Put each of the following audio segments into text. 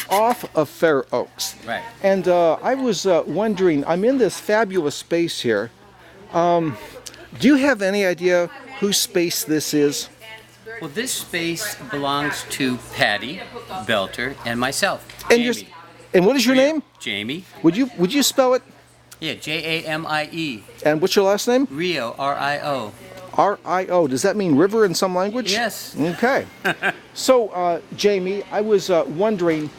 off of Fair Oaks. Right. And I was wondering, I'm in this fabulous space here. Do you have any idea whose space this is? Well, this space belongs to Patty Belter and myself. And Jamie. and what is your name? Jamie. Would you spell it? Yeah, Jamie. And what's your last name? Rio, Rio. R-I-O. Does that mean river in some language? Yes. Okay. So, Jamie, I was wondering,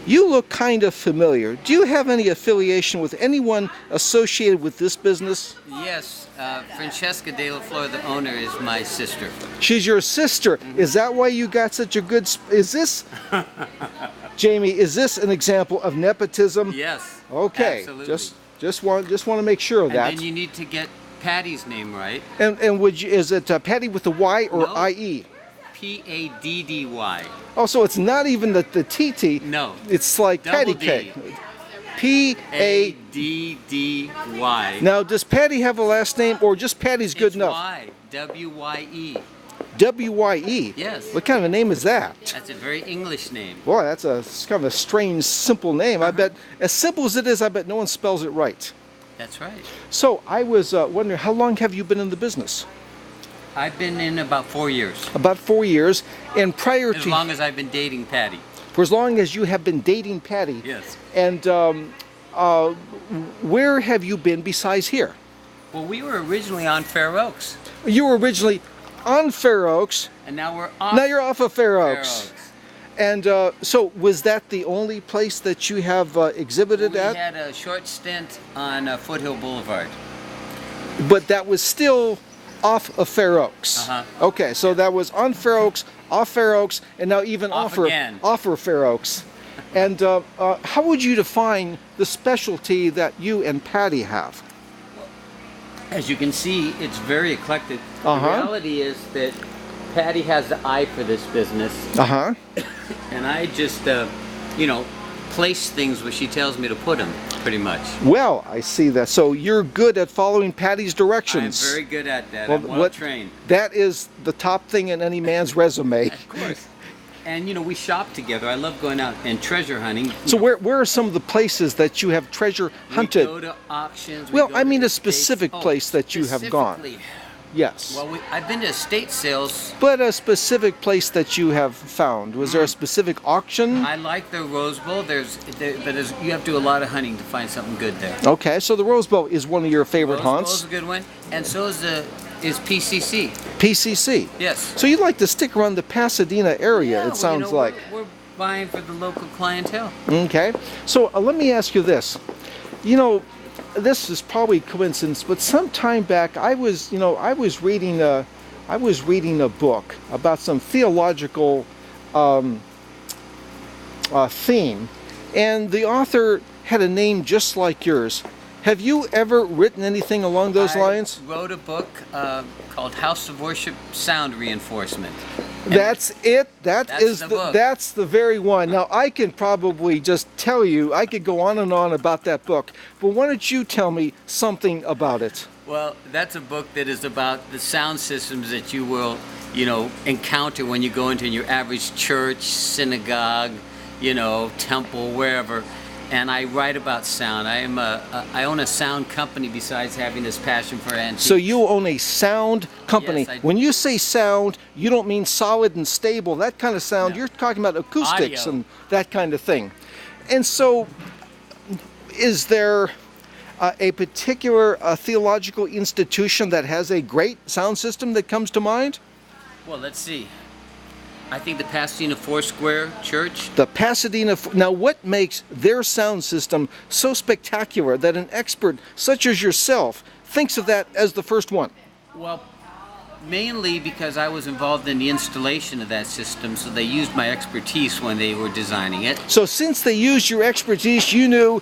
you look kind of familiar. Do you have any affiliation with anyone associated with this business? Yes, Francesca De La Flor, the owner, is my sister. She's your sister. Is that why you got such a good... Is this... Jamie, is this an example of nepotism? Yes. Okay. Absolutely. Just want to make sure of that. And then you need to get Patty's name right. And would you, is it Patty with a Y or No. I-E? Paddy. Oh, so it's not even the TT. No. It's like Double patty D. cake. P-A... Addy. Now, does Patty have a last name, or just Patty's good It's enough? Y. W-Y-E. W-Y-E? Yes. What kind of a name is that? That's a very English name. Boy, it's kind of a strange, simple name. I bet, as simple as it is, I bet no one spells it right. That's right. So, I was wondering, how long have you been in the business? I've been in about 4 years. About 4 years, and prior As to... long as I've been dating Patty. For as long as you have been dating Patty. Yes. And where have you been besides here? Well, we were originally on Fair Oaks, You were originally on Fair Oaks. and now we're off Now you're off of Fair Fair Oaks. Oaks. And so was that the only place that you have exhibited We at? had a short stint on Foothill Boulevard. But that was still off of Fair Oaks. Uh-huh. Okay, so that was on Fair Oaks, off Fair Oaks, and now even Off off again. of Fair Oaks. And how would you define the specialty that you and Patty have? As you can see, it's very eclectic. Uh-huh. The reality is that Patty has the eye for this business, Uh-huh. and I just, place things where she tells me to put them, pretty much. Well, I see that. So you're good at following Patty's I'm directions. very good at that. I'm well trained. That is the top thing in any man's resume. Of course. And we shop together. I love going out and treasure hunting. So where are some of the places that you have treasure hunted? We go to auctions. Well, we go I to mean a estate- specific place that you have gone. specifically. Yes. Well, I've been to estate sales. But a specific place that you have found. Was there a specific auction? I like the Rose Bowl. You have to do a lot of hunting to find something good there. Okay, so the Rose Bowl is one of your favorite Rose Bowl haunts. is a good one, and so is PCC. PCC. Yes. So you'd like to stick around the Pasadena area, Yeah, it sounds like. we're buying for the local clientele. Okay. So let me ask you this. You know, this is probably coincidence, but some time back I was reading a book about some theological theme, and the author had a name just like yours. Have you ever written anything along those lines? I wrote a book called House of Worship Sound Reinforcement. And That's it. That's the book. That's the very one. Now I can probably just tell you. I could go on and on about that book, but why don't you tell me something about it? Well, that's a book that is about the sound systems that you will, encounter when you go into your average church, synagogue, temple, wherever. And I write about sound. I own a sound company besides having this passion for antiques. So you own a sound company. Yes, I do. When you say sound, you don't mean solid and stable, that kind of sound. No. You're talking about acoustics Audio. and that kind of thing. And so, is there a particular theological institution that has a great sound system that comes to mind? Well, let's see. I think the Pasadena Foursquare Church. The Pasadena. Now, what makes their sound system so spectacular that an expert such as yourself thinks of that as the first one? Well, mainly because I was involved in the installation of that system, so they used my expertise when they were designing it. So since they used your expertise, you knew